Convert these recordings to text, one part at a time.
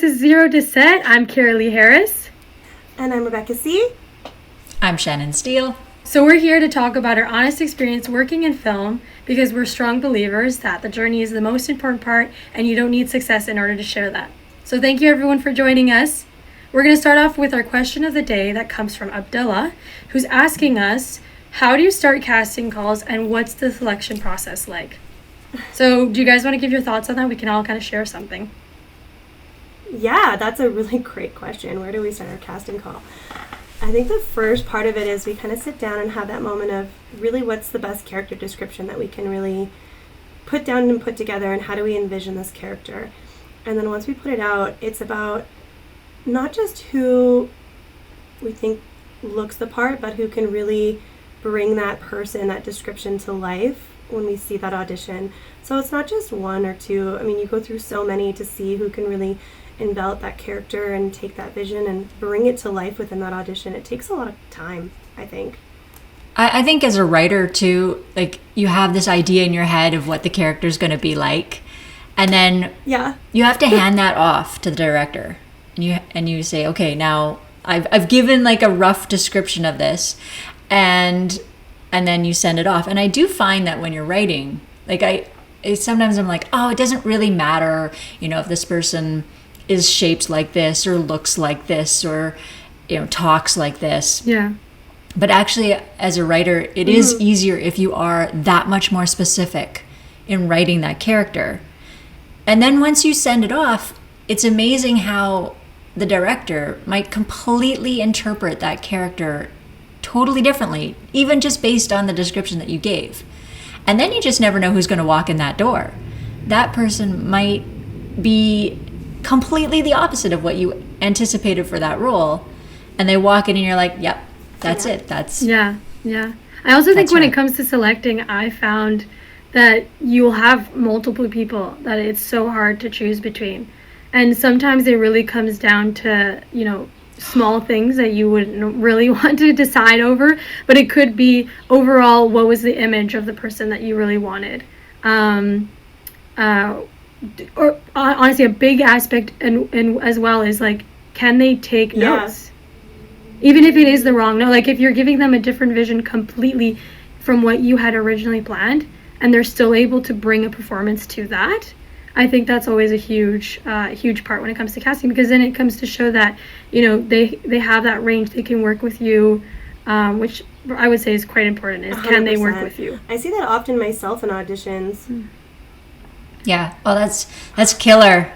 is Zero to Set. I'm Carolee Harris. And I'm Rebecca C. I'm Shannon Steele. So we're here to talk about our honest experience working in film because we're strong believers that the journey is the most important part and you don't need success in order to share that. So thank you everyone for joining us. We're going to start off with our question of the day that comes from Abdullah, who's asking us, how do you start casting calls and what's the selection process like? So do you guys want to give your thoughts on that? We can all kind of share something. Yeah, that's a really great question. Where do we start our casting call? I think the first part of it is we kind of sit down and have that moment of really what's the best character description that we can really put down and put together, and how do we envision this character? And then once we put it out, it's about not just who we think looks the part, but who can really bring that person, that description to life when we see that audition. So it's not just one or two. I mean, you go through so many to see who can really envelop that character and take that vision and bring it to life within that audition. It takes a lot of time, I think. I think as a writer too, like you have this idea in your head of what the character's going to be like, and then you have to hand that off to the director, and you say, okay, now I've given like a rough description of this, and then you send it off. And I do find that when you're writing, like sometimes I'm like, oh, it doesn't really matter, if this person is shaped like this or looks like this or talks like this. Yeah. But actually, as a writer, it is easier if you are that much more specific in writing that character. And then once you send it off, it's amazing how the director might completely interpret that character totally differently, even just based on the description that you gave. And then you just never know who's going to walk in that door. That person might be completely the opposite of what you anticipated for that role, and they walk in and you're like, yep, that's it. That's yeah. I also think when it comes to selecting, I found that you'll have multiple people that it's so hard to choose between, and sometimes it really comes down to small things that you wouldn't really want to decide over, but it could be overall what was the image of the person that you really wanted. Or honestly, a big aspect and as well is like, can they take notes? Even if it is the wrong note, like if you're giving them a different vision completely from what you had originally planned, and they're still able to bring a performance to that, I think that's always a huge part when it comes to casting, because then it comes to show that they have that range, they can work with you, which I would say is quite important. Is 100%. Can they work with you? I see that often myself in auditions. Yeah, well, that's killer.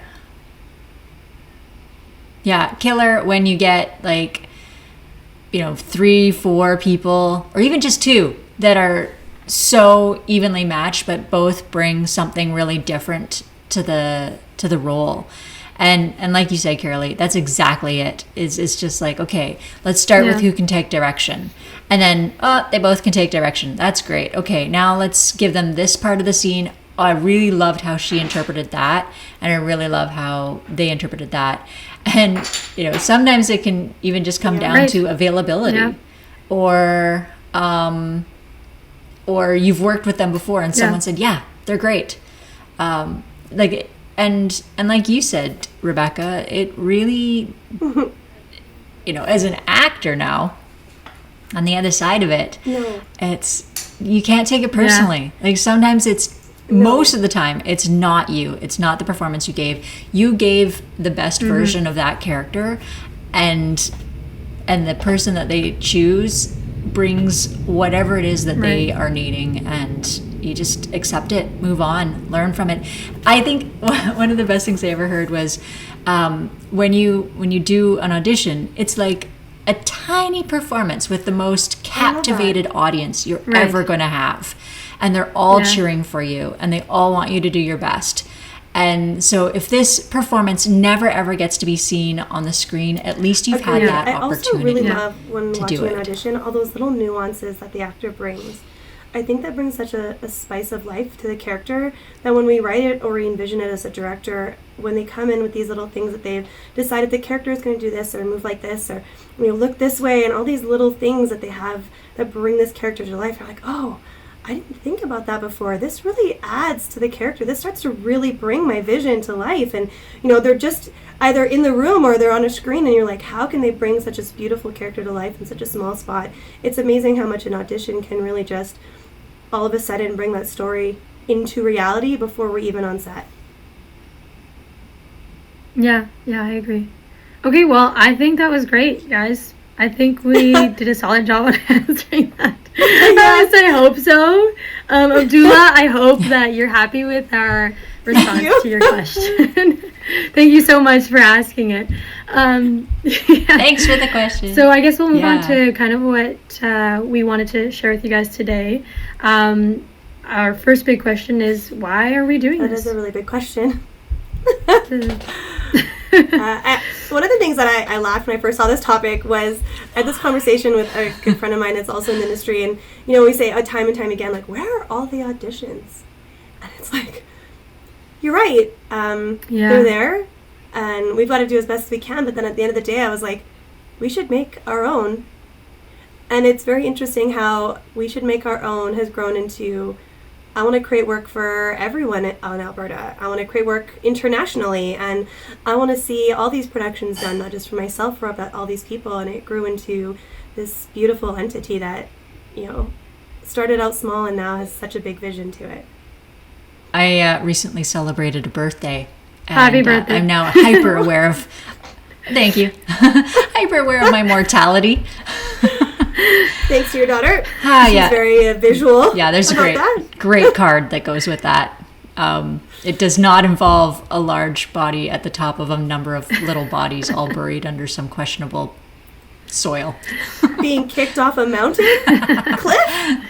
Yeah, killer when you get like 3-4 people, or even just 2 that are so evenly matched, but both bring something really different to the role. And like you said, Carolee, that's exactly it. It's just like, okay, let's start with who can take direction. And then, they both can take direction. That's great. Okay, now let's give them this part of the scene. Oh, I really loved how she interpreted that, and I really love how they interpreted that. And, sometimes it can even just come down to availability, or you've worked with them before and someone said, yeah, they're great. And like you said, Rebecca, it really, as an actor now, on the other side of it, you can't take it personally. Like sometimes most of the time, it's not you. It's not the performance you gave. You gave the best version of that character, and the person that they choose brings whatever it is that they are needing, and you just accept it, move on, learn from it. I think one of the best things I ever heard was when you do an audition, it's like a tiny performance with the most captivated audience you're ever going to have. And they're all cheering for you, and they all want you to do your best. And so if this performance never ever gets to be seen on the screen, at least you've had that opportunity. I also really love when watching an audition, all those little nuances that the actor brings. I think that brings such a spice of life to the character that when we write it or we envision it as a director, when they come in with these little things that they've decided the character is going to do this or move like this or look this way, and all these little things that they have that bring this character to life, you're like, oh, I didn't think about that before. This really adds to the character. This starts to really bring my vision to life. And, they're just either in the room or they're on a screen, and you're like, how can they bring such a beautiful character to life in such a small spot? It's amazing how much an audition can really just all of a sudden bring that story into reality before we're even on set. Yeah, I agree. Okay, well, I think that was great, guys. I think we did a solid job on answering that. Yes, I hope so. Abdullah, I hope that you're happy with our response to your question. Thank you so much for asking it. Thanks for the question. So I guess we'll move on to kind of what we wanted to share with you guys today. Our first big question is, why are we doing this? That is a really big question. One of the things that I laughed when I first saw this topic was I had this conversation with a good friend of mine that's also in the industry, and we say time and time again, like, where are all the auditions? And it's like, you're right, they're there, and we've got to do as best as we can. But then at the end of the day, I was like, we should make our own. And it's very interesting how we should make our own has grown into, I want to create work for everyone in Alberta. I want to create work internationally, and I want to see all these productions done, not just for myself, but all these people. And it grew into this beautiful entity that, started out small and now has such a big vision to it. I recently celebrated a birthday. And, Happy birthday. I'm now hyper aware of, thank you, hyper aware of my mortality. Thanks to your daughter. She's very visual. Yeah, there's a great card that goes with that. It does not involve a large body at the top of a number of little bodies all buried under some questionable soil. Being kicked off a mountain cliff?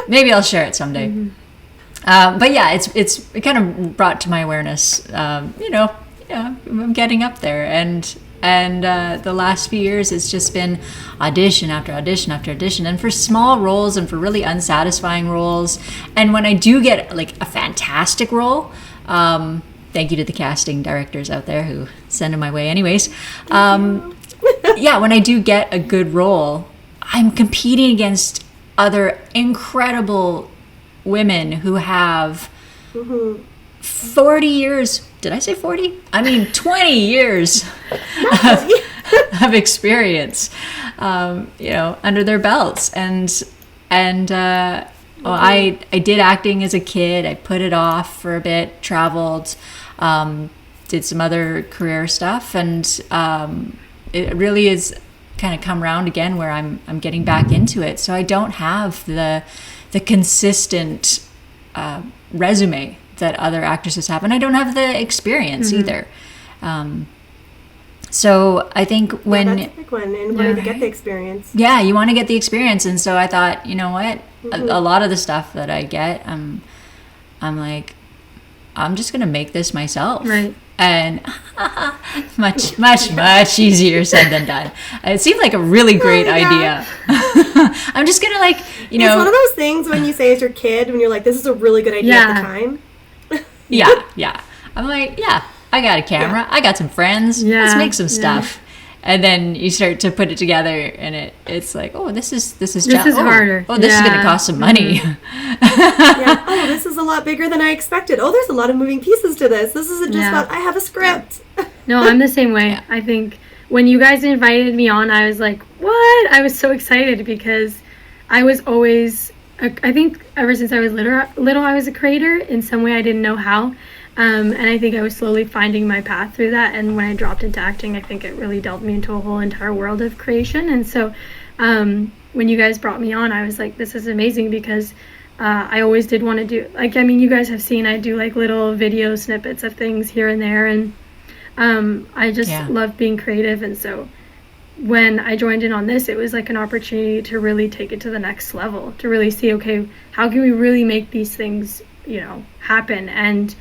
Maybe I'll share it someday. Mm-hmm. But yeah, it kind of brought to my awareness, I'm getting up there, and the last few years it's just been audition after audition after audition, and for small roles and for really unsatisfying roles. And when I do get like a fantastic role, thank you to the casting directors out there who send them my way anyways. When I do get a good role, I'm competing against other incredible women who have 40 years. Did I say 40? I mean 20 years of experience, under their belts. I did acting as a kid. I put it off for a bit, traveled, did some other career stuff, and it really is kind of come around again where I'm getting back into it. So I don't have the consistent resume that other actresses have, and I don't have the experience either. So I think when that's a big one, and wanting to get the experience. Yeah, you want to get the experience, and so I thought, you know what, a lot of the stuff that I get, I'm like, I'm just gonna make this myself, right? And much easier said than done. It seemed like a really great idea. I'm just gonna it's one of those things when you say as your kid, when you're like, this is a really good idea at the time. Yeah. I'm like, I got a camera. I got some friends. Let's make some stuff. And then you start to put it together, and it's like, oh, this is harder. Oh, this is going to cost some money. Oh, this is a lot bigger than I expected. Oh, there's a lot of moving pieces to this. This isn't just about I have a script. No, I'm the same way. I think when you guys invited me on, I was like, what? I was so excited because I was always, I think ever since I was little, I was a creator in some way. I didn't know how. And I think I was slowly finding my path through that. And when I dropped into acting, I think it really delved me into a whole entire world of creation. And so when you guys brought me on, I was like, this is amazing because I always did want to do, you guys have seen I do little video snippets of things here and there. And I just love being creative. And so when I joined in on this, it was like an opportunity to really take it to the next level, to really see, okay, how can we really make these things, happen? And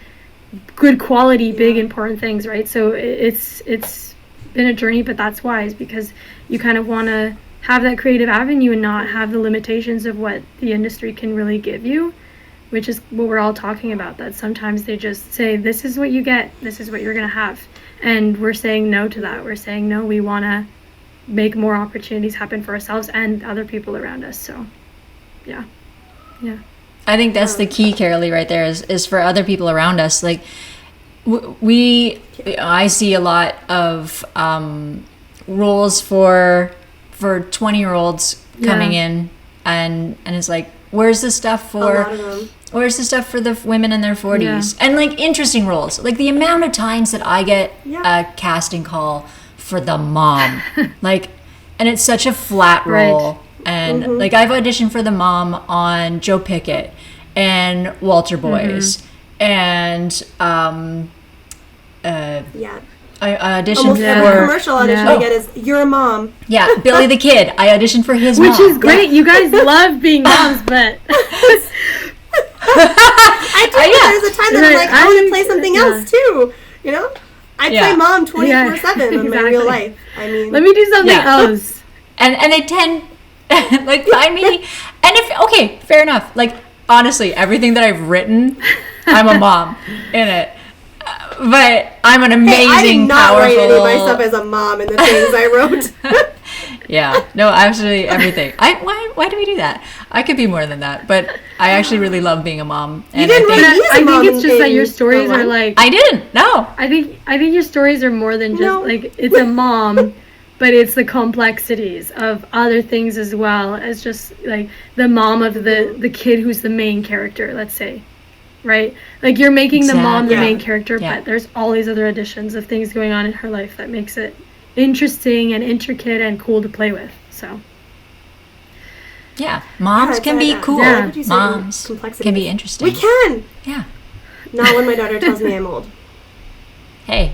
good quality, big, important things, right? So it's been a journey, but that's wise because you kind of want to have that creative avenue and not have the limitations of what the industry can really give you, which is what we're all talking about, that sometimes they just say, this is what you get, this is what you're going to have. And we're saying no to that. We're saying, no, we want to make more opportunities happen for ourselves and other people around us. So, yeah. Yeah. I think that's the key, Carolee, right there, is for other people around us. Like, I see a lot of roles for 20-year-olds coming in, and it's like, where's the stuff for the women in their 40s? And like interesting roles, like the amount of times that I get a casting call for the mom, like, and it's such a flat role. And like I've auditioned for the mom on Joe Pickett and Walter Boys, and I auditioned almost every commercial audition I get is "You're a mom." Yeah, Billy the Kid. I auditioned for his which mom. is great. You guys love being moms, but I do. There's a time that I'm like, I want to play something else too. You know, I play mom 24/7 in my real life. I mean, let me do something else. And they tend like find me. And if fair enough. Like honestly, everything that I've written, I'm a mom in it. But I'm an amazing, I did not powerful... write myself as a mom in the things I wrote. Yeah, no, absolutely everything. Why do we do that? I could be more than that, but I actually really love being a mom. And you didn't I think it's just that your stories are like... I didn't, no. I think your stories are more than just like, it's a mom, but it's the complexities of other things as well as just like the mom of the kid who's the main character, let's say. Right? Like you're making the mom the main character, but there's all these other additions of things going on in her life that makes it interesting and intricate and cool to play with. So moms can be cool. Yeah. Moms can be interesting. We can. Yeah. Not when my daughter tells me I'm old. Hey,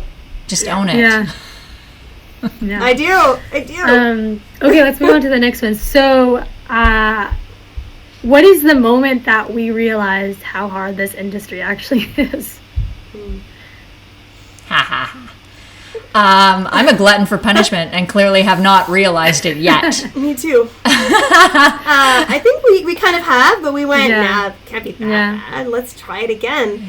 just own it. Yeah. I do. Okay, let's move on to the next one. So what is the moment that we realized how hard this industry actually is? I'm a glutton for punishment and clearly have not realized it yet. Me too. I think we kind of have, but we went, nah, can't be bad. Let's try it again.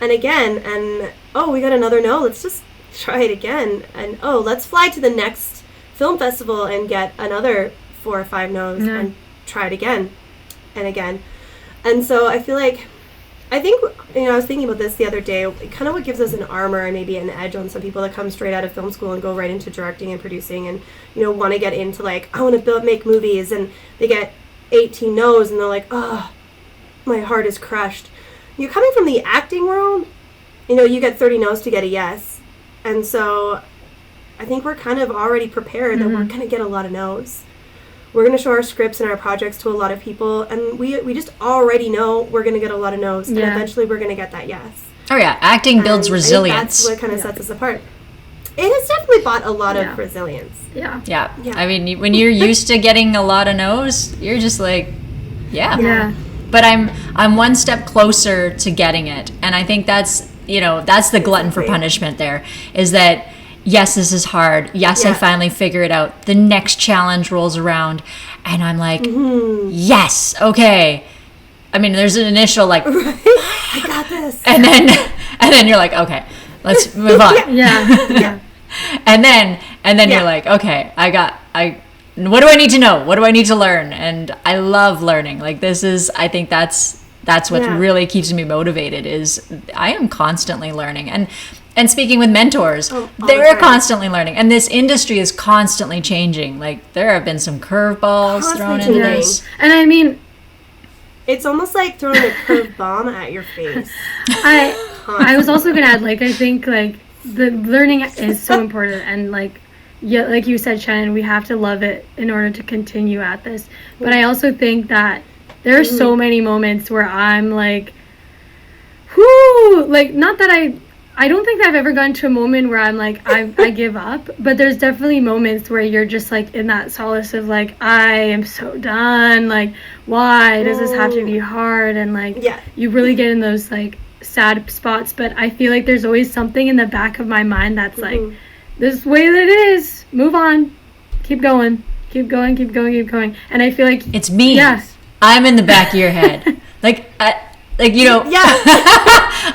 And again. And, we got another no. Let's just try it again. And, let's fly to the next film festival and get another 4 or 5 no's and try it again. And again. And so I think I was thinking about this the other day, kind of what gives us an armor and maybe an edge on some people that come straight out of film school and go right into directing and producing and want to get into like, I want to make movies, and they get 18 no's and they're like, my heart is crushed. You're coming from the acting world, you get 30 no's to get a yes. And so I think we're kind of already prepared that we're going to get a lot of no's. We're going to show our scripts and our projects to a lot of people, and we just already know we're going to get a lot of no's, and eventually we're going to get that yes. Oh yeah, acting builds resilience. That's what kind of sets us apart. It has definitely brought a lot of resilience. Yeah. I mean, when you're used to getting a lot of no's, you're just like, yeah. But I'm one step closer to getting it, and I think that's the glutton for punishment. There is that. Yes, this is hard. Yes, I finally figure it out. The next challenge rolls around, and I'm like, yes, okay. I mean, there's an initial like, I got this, and then you're like, okay, let's move on. Yeah. And then you're like, okay, what do I need to know? What do I need to learn? And I love learning. Like I think that's what really keeps me motivated. Is I am constantly learning and speaking with mentors, they're constantly learning. And this industry is constantly changing. Like, there have been some curveballs thrown into this. And I mean... It's almost like throwing a curved bomb at your face. I was also going to add, like, I think, like, the learning is so important. And, like you said, Shannon, we have to love it in order to continue at this. But I also think that there are so many moments where I'm like, whoo! Like, not that I don't think I've ever gotten to a moment where I'm like, I give up, but there's definitely moments where you're just like in that solace of like, I am so done. Like, why does this have to be hard? And like, you really get in those like sad spots. But I feel like there's always something in the back of my mind that's like, this way that it is, move on, keep going. And I feel like it's me. Yeah. I'm in the back of your head.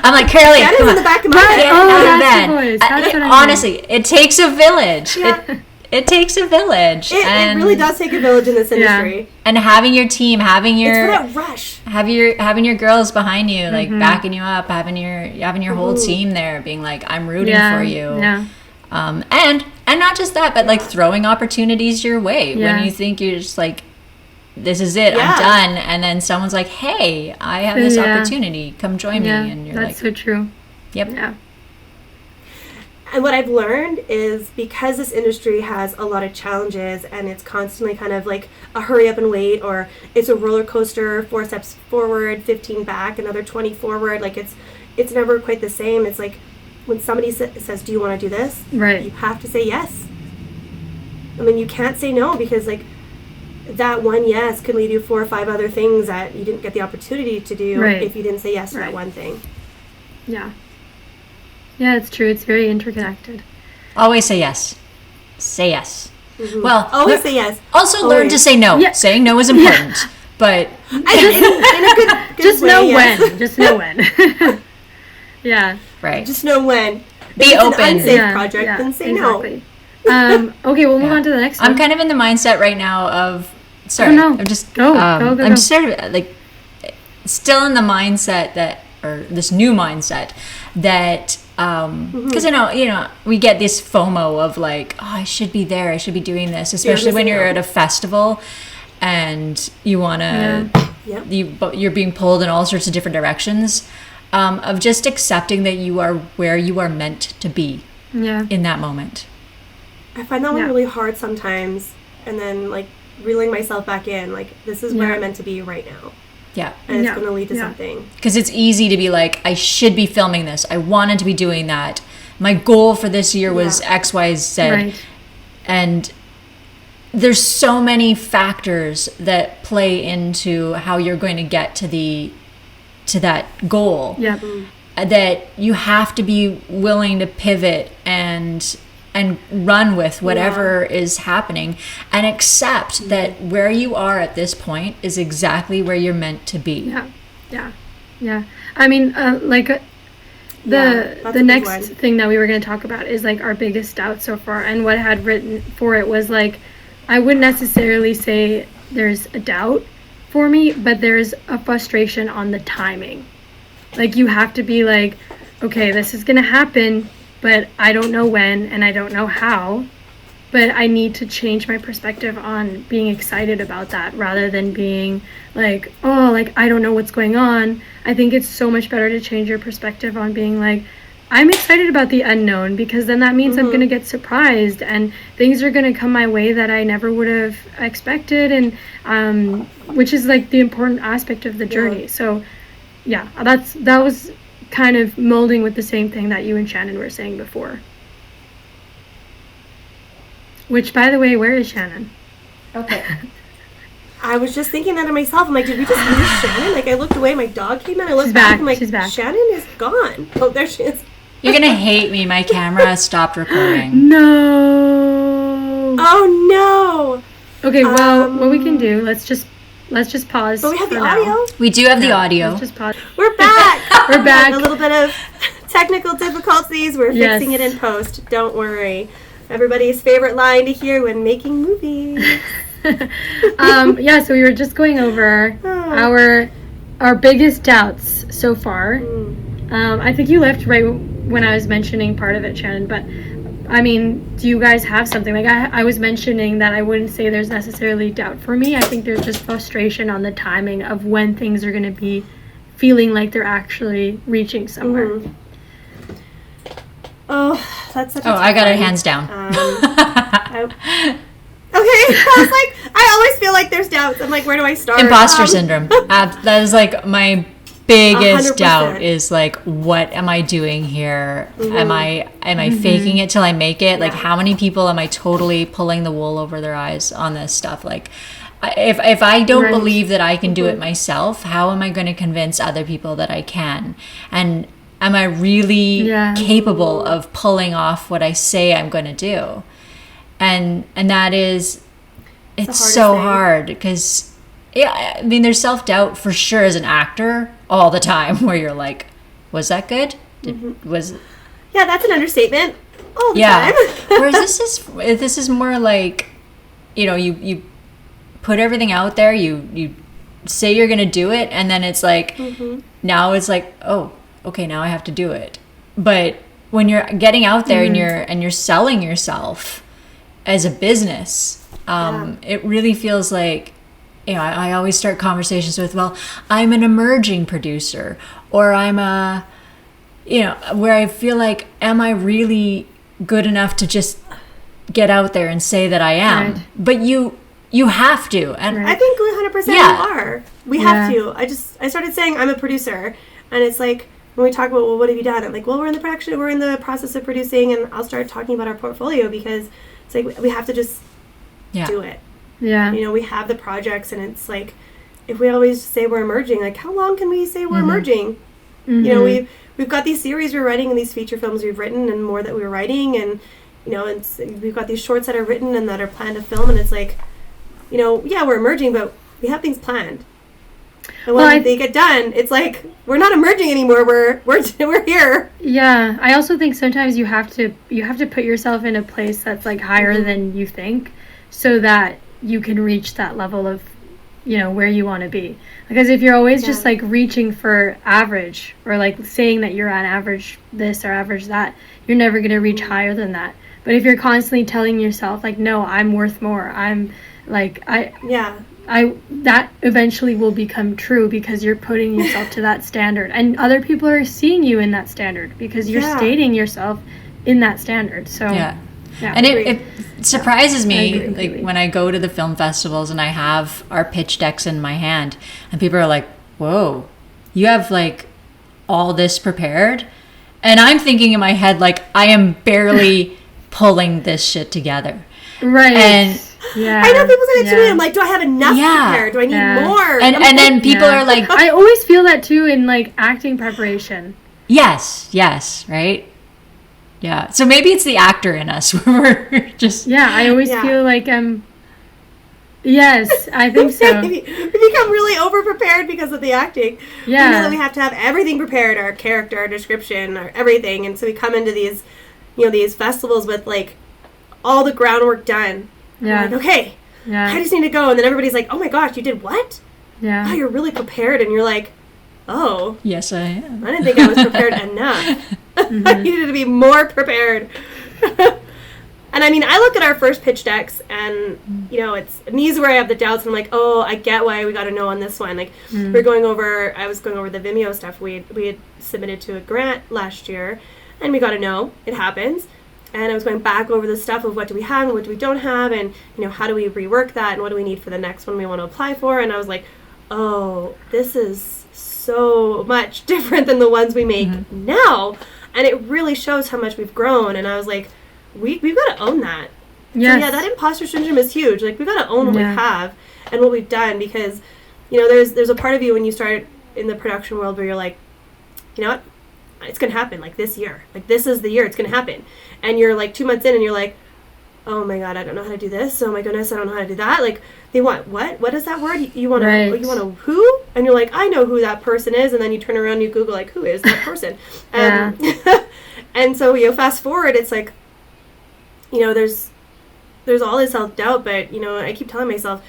I'm like, Carolee, come on. In the back of my head. That's the voice. Honestly, it takes a village. Yeah. It takes a village. It really does take a village in this industry. And having your team, having your it's for that rush. having your girls behind you, like backing you up, having your whole team there, being like, I'm rooting for you. Yeah. And not just that, but like throwing opportunities your way when you think you're just like, this is it, I'm done, and then someone's like, hey, I have this opportunity, come join me, and you're that's like, so true. Yep. Yeah. And what I've learned is because this industry has a lot of challenges and it's constantly kind of like a hurry up and wait, or it's a roller coaster, 4 steps forward, 15 back, another 20 forward. Like it's never quite the same. It's like when somebody says, do you want to do this? Right. You have to say yes. I mean, you can't say no, because like that one yes could lead you 4 or 5 other things that you didn't get the opportunity to do if you didn't say yes to that one thing. Yeah. Yeah, it's true. It's very interconnected. Always say yes. Say yes. Mm-hmm. Well, always say yes. Also learn to say no. Yeah. Saying no is important, but in a good just way, know yes. when. Just know when. Yeah. right. Just know when. Be if open. It's an unsafe project, then say exactly. Okay, we'll move on to the next one. I'm kind of in the mindset right now of sorry. no. I'm just Go. I'm just sort of like still in the mindset that, or this new mindset that because you know we get this FOMO of like, oh, I should be there, I should be doing this, especially when you're at a festival and you want to you're being pulled in all sorts of different directions, of just accepting that you are where you are meant to be in that moment. I find that one really hard sometimes, and then like reeling myself back in, like this is where I'm meant to be right now. Yeah. And it's going to lead to something. Because it's easy to be like, I should be filming this. I wanted to be doing that. My goal for this year was X, Y, Z. Right. And there's so many factors that play into how you're going to get to that goal. Yeah. That you have to be willing to pivot and run with whatever is happening, and accept that where you are at this point is exactly where you're meant to be. Yeah. I mean, the next thing that we were going to talk about is like our biggest doubt so far, and what I had written for it was like, I wouldn't necessarily say there's a doubt for me, but there's a frustration on the timing. Like you have to be like, okay, this is going to happen, but I don't know when and I don't know how, but I need to change my perspective on being excited about that rather than being like, oh, like I don't know what's going on. I think it's so much better to change your perspective on being like, I'm excited about the unknown, because then that means I'm going to get surprised and things are going to come my way that I never would have expected, and which is like the important aspect of the journey. So yeah, that was kind of molding with the same thing that you and Shannon were saying before. Which, by the way, where is Shannon? Okay. I was just thinking that of myself. I'm like, did we just lose Shannon? Like, I looked away, my dog came in, I looked back, I'm like, she's back. Shannon is gone. Oh, there she is. You're going to hate me. My camera stopped recording. No. Oh, no. Okay, well, what we can do, let's just pause. But we have the now. audio. We do have the audio. Let's just pause. We're back. We're back. A little bit of technical difficulties. We're fixing it in post. Don't worry. Everybody's favorite line to hear when making movies. So we were just going over our biggest doubts so far. I think you left right when I was mentioning part of it, Shannon, but I mean, do you guys have something? Like I was mentioning that I wouldn't say there's necessarily doubt for me. I think there's just frustration on the timing of when things are going to be feeling like they're actually reaching somewhere. Oh, that's such a I got it hands down. Okay, I was like, I always feel like there's doubts. I'm like, where do I start? Imposter syndrome. That is like my biggest 100%. doubt is like, what am I doing here? Am I faking it till I make it? Like, how many people am I totally pulling the wool over their eyes on this stuff? Like, if I don't believe that I can do it myself, how am I going to convince other people that I can? And am I really capable of pulling off what I say I'm going to do? And that is, it's so hard because, I mean, there's self-doubt for sure as an actor all the time where you're like, was that good? Yeah, that's an understatement. all the Yeah. time. Whereas this is more like, you know, you put everything out there, you say you're going to do it, and then it's like, now it's like, oh, okay, now I have to do it. But when you're getting out there and you're selling yourself as a business, it really feels like, you know, I always start conversations with, well, I'm an emerging producer, or I'm a, you know, where I feel like, am I really good enough to just get out there and say that I am? Right. But you have to. And I think 100% Yeah. you are. We have to. I started saying I'm a producer, and it's like, when we talk about, well, what have you done? I'm like, well, we're in the process of producing, and I'll start talking about our portfolio, because it's like, we have to just do it. Yeah. You know, we have the projects, and it's like, if we always say we're emerging, like, how long can we say we're emerging? You know, we've got these series we're writing and these feature films we've written and more that we're writing, and, you know, we've got these shorts that are written and that are planned to film, and it's like, you know, yeah, we're emerging, but we have things planned. And when they get done, it's like, we're not emerging anymore. We're here. Yeah, I also think sometimes you have to put yourself in a place that's like higher than you think, so that you can reach that level of, you know, where you want to be. Because if you're always just like reaching for average, or like saying that you're on average this or average that, you're never going to reach higher than that. But if you're constantly telling yourself like, no, I'm worth more, I'm like, that eventually will become true, because you're putting yourself to that standard, and other people are seeing you in that standard because you're stating yourself in that standard. So and it surprises me, like when I go to the film festivals and I have our pitch decks in my hand, and people are like, whoa, you have like all this prepared, and I'm thinking in my head, like, I am barely pulling this shit together, right? And I know people say that to me. I'm like, do I have enough prepared? Do I need more? And then people are like, I always feel that too in like acting preparation. Yes, right? Yeah. So maybe it's the actor in us where we're just... Yeah, I always feel like yes, I think so. We become really over-prepared because of the acting. Yeah. We know that we have to have everything prepared, our character, our description, our everything. And so we come into these, you know, these festivals with like all the groundwork done. Yeah. Like, okay, I just need to go. And then everybody's like, oh my gosh, you did what? Yeah. Oh, you're really prepared. And you're like, oh. Yes, I am. I didn't think I was prepared enough. I needed to be more prepared. And I mean, I look at our first pitch decks, and, you know, and these are where I have the doubts, and I'm like, oh, I get why we got to know on this one. Like, I was going over the Vimeo stuff. We had submitted to a grant last year, and we got to know. It happens. And I was going back over the stuff of what do we have and what do we don't have, and, you know, how do we rework that, and what do we need for the next one we want to apply for. And I was like, oh, this is so much different than the ones we make now. And it really shows how much we've grown. And I was like, we've got to own that. Yes. So yeah, that imposter syndrome is huge. Like, we've got to own what we have and what we've done, because, you know, there's a part of you when you start in the production world where you're like, you know what, it's going to happen, like, this year. Like, this is the year it's going to happen. And you're, like, 2 months in and you're like, oh, my God, I don't know how to do this. Oh, my goodness, I don't know how to do that. Like, they want what? What is that word? You want to you want to who? And you're like, I know who that person is. And then you turn around and you Google, like, who is that person? And so, you know, fast forward, it's like, you know, there's all this self-doubt, but, you know, I keep telling myself,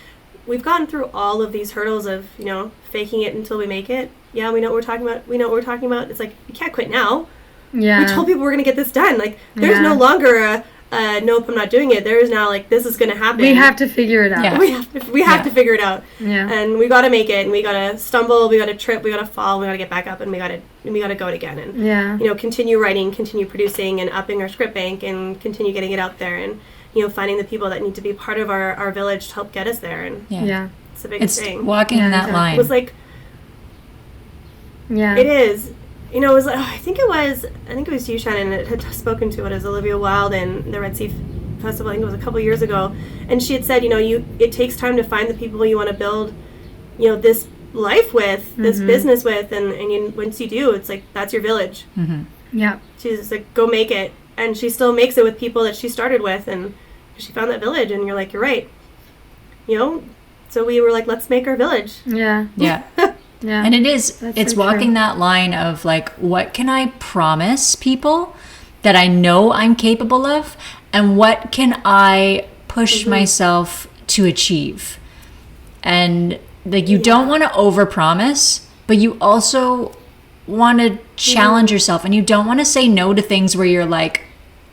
we've gotten through all of these hurdles of, you know, faking it until we make it. Yeah, we know what we're talking about. We know what we're talking about. It's like, you can't quit now. Yeah. We told people we're going to get this done. Like, there's no longer a nope, I'm not doing it. There is now, like, this is going to happen. We have to figure it out. Yeah. We have to figure it out. Yeah. And we got to make it, and we got to stumble, we got to trip, we got to fall, we got to get back up, and we got to go it again. And, you know, continue writing, continue producing, and upping our script bank, and continue getting it out there, and, you know, finding the people that need to be part of our village to help get us there. And it's the biggest thing. Walking that line. It was like, it is. You know, it was like, I think it was you, Shannon, that had spoken to it as Olivia Wilde in the Red Sea Festival. I think it was a couple years ago. And she had said, you know, it takes time to find the people you want to build, you know, this life with, this business with. And once you do, it's like, that's your village. Yeah. She's like, go make it. And she still makes it with people that she started with. And she found that village. And you're like, you're right. You know? So we were like, let's make our village. Yeah. Yeah. Yeah. And it's walking that line of like, what can I promise people that I know I'm capable of, and what can I push myself to achieve. And like, you don't want to overpromise, but you also want to challenge yourself, and you don't want to say no to things where you're like,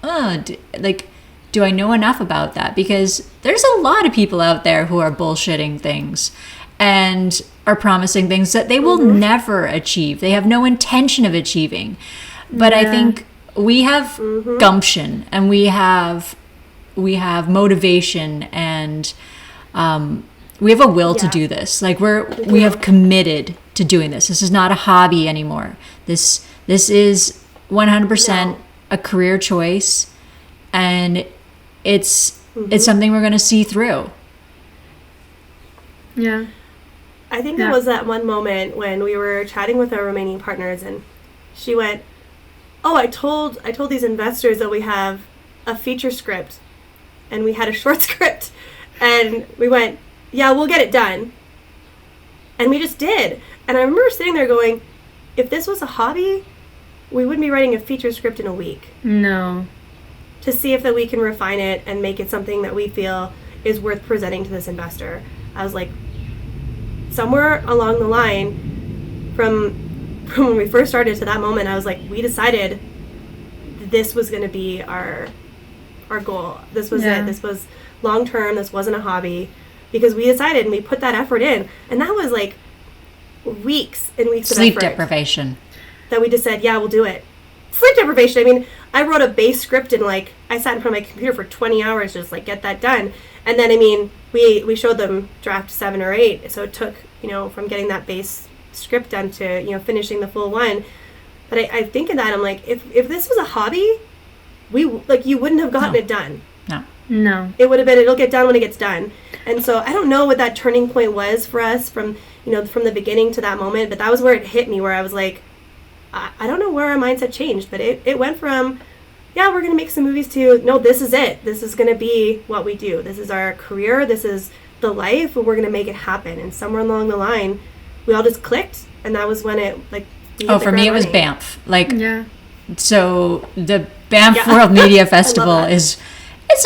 do I know enough about that? Because there's a lot of people out there who are bullshitting things and are promising things that they will never achieve. They have no intention of achieving. But I think we have gumption, and we have motivation, and we have a will to do this. Like, we have committed to doing this. This is not a hobby anymore. This is 100% a career choice, and it's something we're going to see through. Yeah. I think it was that one moment when we were chatting with our Romanian partners, and she went, "Oh, I told these investors that we have a feature script, and we had a short script," and we went, "Yeah, we'll get it done," and we just did. And I remember sitting there going, "If this was a hobby, we wouldn't be writing a feature script in a week." No. To see if that we can refine it and make it something that we feel is worth presenting to this investor. I was like, somewhere along the line, from when we first started to that moment, I was like, we decided this was going to be our goal. This was it. This was long term. This wasn't a hobby, because we decided, and we put that effort in, and that was like weeks and weeks of effort. Sleep deprivation. That we just said, yeah, we'll do it. Sleep deprivation. I mean, I wrote a base script, and like I sat in front of my computer for 20 hours just like get that done. And then, I mean, we showed them draft 7 or 8, so it took, from getting that base script done to, finishing the full one. But I think of that, I'm like, if this was a hobby, you wouldn't have gotten it done. No. It would have been, it'll get done when it gets done. And so I don't know what that turning point was for us from the beginning to that moment, but that was where it hit me, where I was like, I don't know where our mindset changed, but it went from, yeah, we're going to make some movies, to, no, this is it. This is going to be what we do. This is our career. This is the life, and we're going to make it happen. And somewhere along the line, we all just clicked, and that was when it, for me, it was Banff. Yeah. So the Banff World Media Festival it's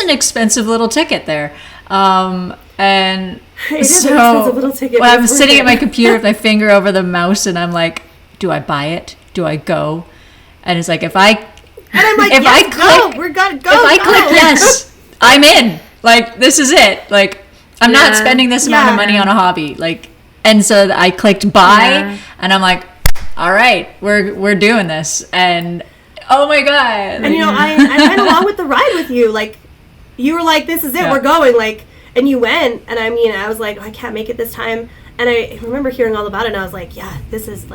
an expensive little ticket there. And so I'm sitting at my computer with my finger over the mouse, and I'm like, do I buy it? Do I go? And it's like, if I click yes, I'm in. Like, this is it. Like, I'm not spending this amount of money on a hobby. Like, and so I clicked buy, and I'm like, all right, we're doing this. And oh my God. And I went along with the ride with you. Like, you were like, this is it, we're going. Like, and you went, and I mean, I was like, I can't make it this time. And I remember hearing all about it, and I was like, yeah, this is it.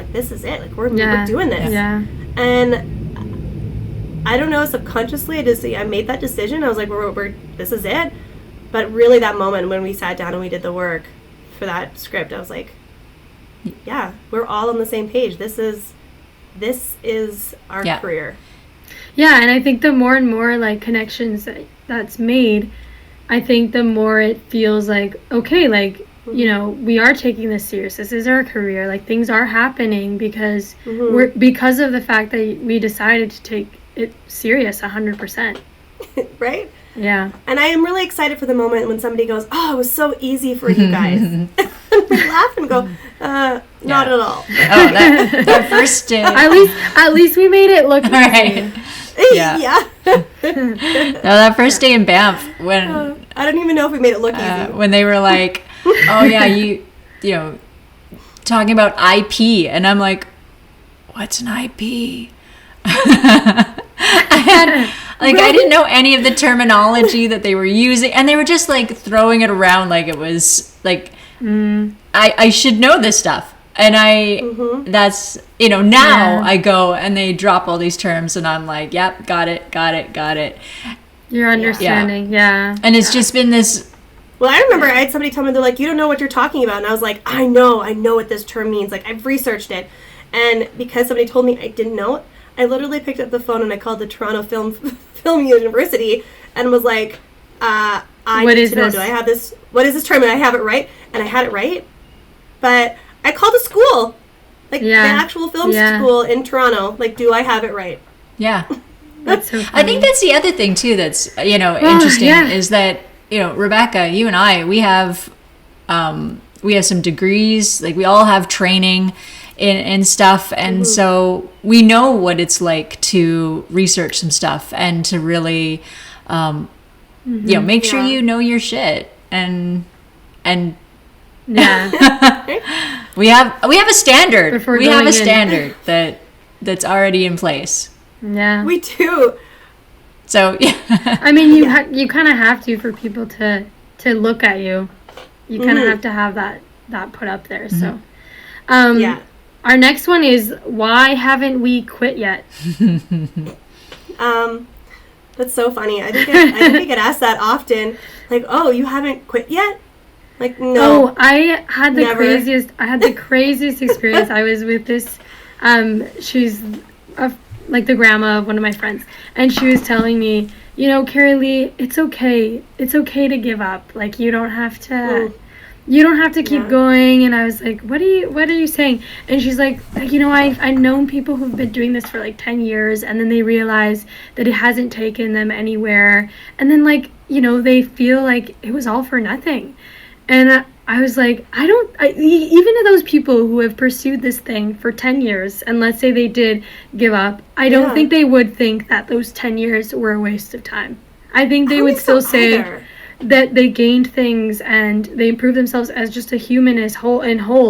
Like, we're doing this. Yeah. And I don't know, subconsciously, I made that decision. I was like, this is it. But really, that moment when we sat down and we did the work for that script, I was like, yeah, we're all on the same page. This is our career. Yeah, and I think the more and more connections that's made, I think the more it feels like, okay, we are taking this serious. This is our career. Like, things are happening because because of the fact that we decided to take it serious 100%. Right? Yeah. And I am really excited for the moment when somebody goes, "Oh, it was so easy for you guys." And we laugh and go, not at all. Oh, that first day. At least we made it look easy. Right. Yeah. No, that first day in Banff, when I don't even know if we made it look easy. When they were like, "Oh yeah, you talking about IP," and I'm like, "What's an IP?" I didn't know any of the terminology that they were using, and they were just throwing it around like it was I should know this stuff. And that's, now I go and they drop all these terms, and I'm like, yep, got it. You're understanding, yeah. And it's just been this. Well, I remember I had somebody tell me, they're like, you don't know what you're talking about. And I was like, I know what this term means. Like, I've researched it. And because somebody told me I didn't know it, I literally picked up the phone and I called the Toronto Film University and was like, I need to know, do I have this? What is this term? And I have it right. And I had it right. But I called a school, the actual film school in Toronto. Like, do I have it right? Yeah. That's so funny. I think that's the other thing too that's interesting is that Rebecca, you and I, we have some degrees, like we all have training in stuff, and so we know what it's like to research some stuff and to really make sure you know your shit, and yeah. we have a standard. Before we have going a standard that's already in place. Yeah. We do. So yeah. I mean, you kind of have to for people to look at you. You kind of have to have that put up there. So, our next one is, why haven't we quit yet? That's so funny. I think I get asked that often. Like, oh, you haven't quit yet? Like, no. Oh, I had the craziest experience. I was with this. She's like the grandma of one of my friends, and she was telling me, Carrie Lee, it's okay. It's okay to give up. Like, you don't have to. You don't have to keep going. And I was like, what are you saying? And she's like, I've known people who've been doing this for like 10 years, and then they realize that it hasn't taken them anywhere. And then they feel like it was all for nothing. And I was like, even to those people who have pursued this thing for 10 years, and let's say they did give up, I don't think they would think that those 10 years were a waste of time. I think they would still say that they gained things and they improved themselves as just a human as whole.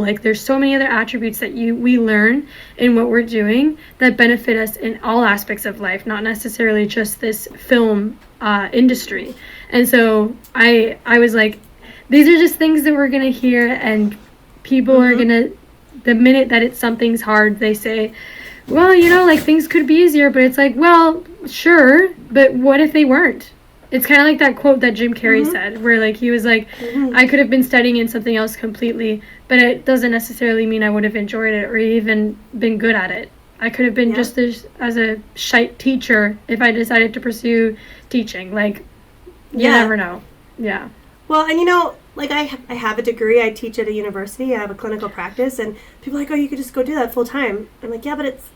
Like, there's so many other attributes that we learn in what we're doing that benefit us in all aspects of life, not necessarily just this film industry. And so I was like, these are just things that we're going to hear, and people are going to, the minute that something's hard, they say, well, like, things could be easier, but it's like, well, sure, but what if they weren't? It's kind of like that quote that Jim Carrey said, where like he was like, I could have been studying in something else completely, but it doesn't necessarily mean I would have enjoyed it or even been good at it. I could have been just as a shite teacher if I decided to pursue teaching. Like, you never know. Yeah. Well, and like I have a degree. I teach at a university. I have a clinical practice, and people are like, oh, you could just go do that full time. I'm like, yeah, but it's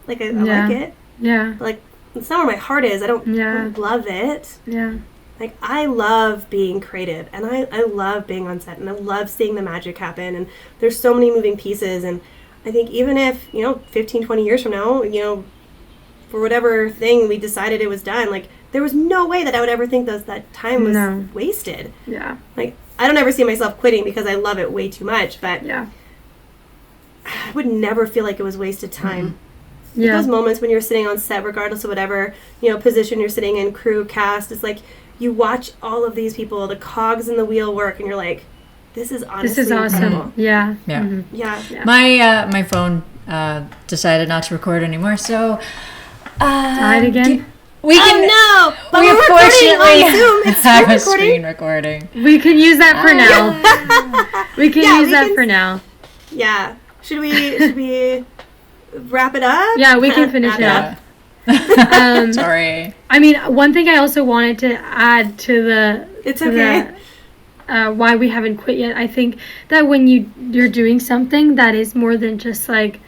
like I like it. Yeah. But, like, it's not where my heart is. I don't love it. Yeah. Like, I love being creative, and I love being on set, and I love seeing the magic happen, and there's so many moving pieces, and I think even if, 15, 20 years from now, for whatever thing we decided it was done, like, there was no way that I would ever think that time was wasted. Yeah. Like, I don't ever see myself quitting because I love it way too much, but I would never feel like it was wasted time. Yeah. Those moments when you're sitting on set, regardless of whatever, position you're sitting in, crew, cast, it's like you watch all of these people, the cogs in the wheel work, and you're like, this is honestly awesome. incredible. Yeah. Yeah. Mm-hmm. Yeah. My phone decided not to record anymore, so died again. We can no! But we we're recording on Zoom. It's screen have a recording. screen recording. We can use that for now. We can use that for now. Yeah. Should we wrap it up? Yeah, we can finish it up. Sorry. I mean, one thing I also wanted to add to the it's okay. Why we haven't quit yet. I think that when you're doing something that is more than just like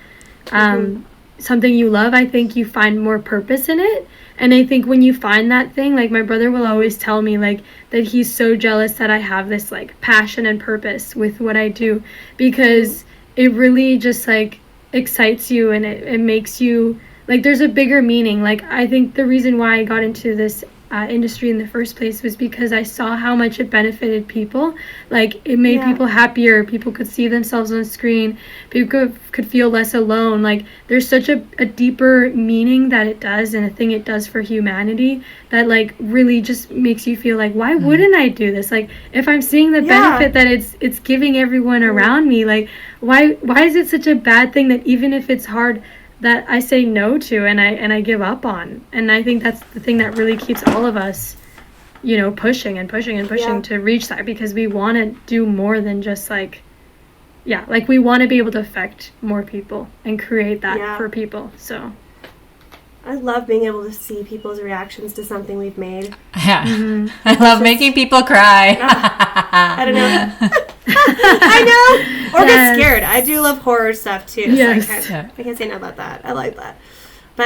something you love, I think you find more purpose in it. And I think when you find that thing, like my brother will always tell me like that he's so jealous that I have this like passion and purpose with what I do, because it really just like excites you, and it makes you like there's a bigger meaning. Like, I think the reason why I got into this industry in the first place was because I saw how much it benefited people. Like, it made people happier. People could see themselves on screen. People could feel less alone. Like, there's such a deeper meaning that it does, and a thing it does for humanity that like really just makes you feel like, why wouldn't I do this? Like, if I'm seeing the benefit that it's giving everyone around me, like why is it such a bad thing that even if it's hard that I say no to and I give up on? And I think that's the thing that really keeps all of us, pushing and pushing and pushing to reach that, because we want to do more than just like we want to be able to affect more people and create that for people. So I love being able to see people's reactions to something we've made. Yeah. Mm-hmm. I love making people cry. I don't know. I know. Or get scared. I do love horror stuff too. Yes. So I can't say no about that. I like that.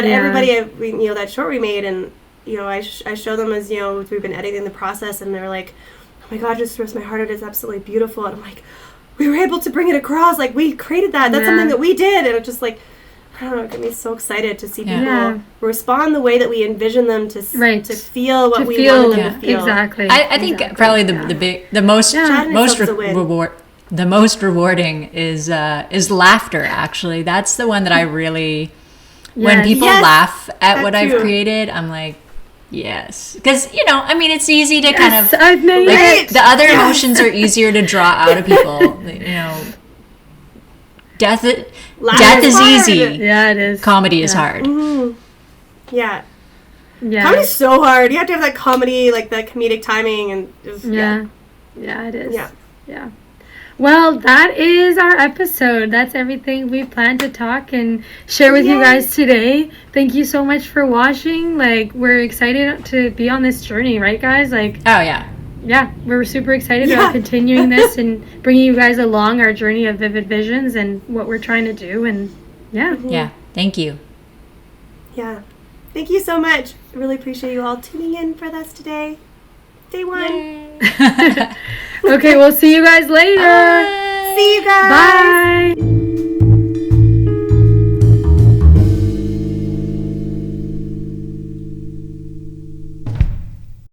But Yeah. everybody, that short we made, and I show them as we've been editing the process, and they're like, "Oh my God, just throws my heart out. It's absolutely beautiful." And I'm like, "We were able to bring it across. Like, we created that. That's something that we did." And it's just like, I don't know, it got me so excited to see people respond the way that we envision them to feel what we wanted them to feel. Exactly. I think probably the most rewarding is laughter. Actually, that's the one that I really, when people laugh at what I've created, I'm like, yes, because it's easy to kind of I've made it. The other emotions are easier to draw out of people. Death is easy. Yeah, it is. Comedy is hard. Mm-hmm. Yeah. Comedy's so hard. You have to have that comedy, like the comedic timing, and yeah, it is. Yeah. Well, that is our episode. That's everything we planned to talk and share with you guys today. Thank you so much for watching. Like, we're excited to be on this journey, right, guys? Like, oh yeah. Yeah, we're super excited about continuing this and bringing you guys along our journey of Vivid Visions and what we're trying to do. And yeah, thank you. Yeah, thank you so much. I really appreciate you all tuning in for us today. Day one. Okay, we'll see you guys later. Bye. See you guys. Bye.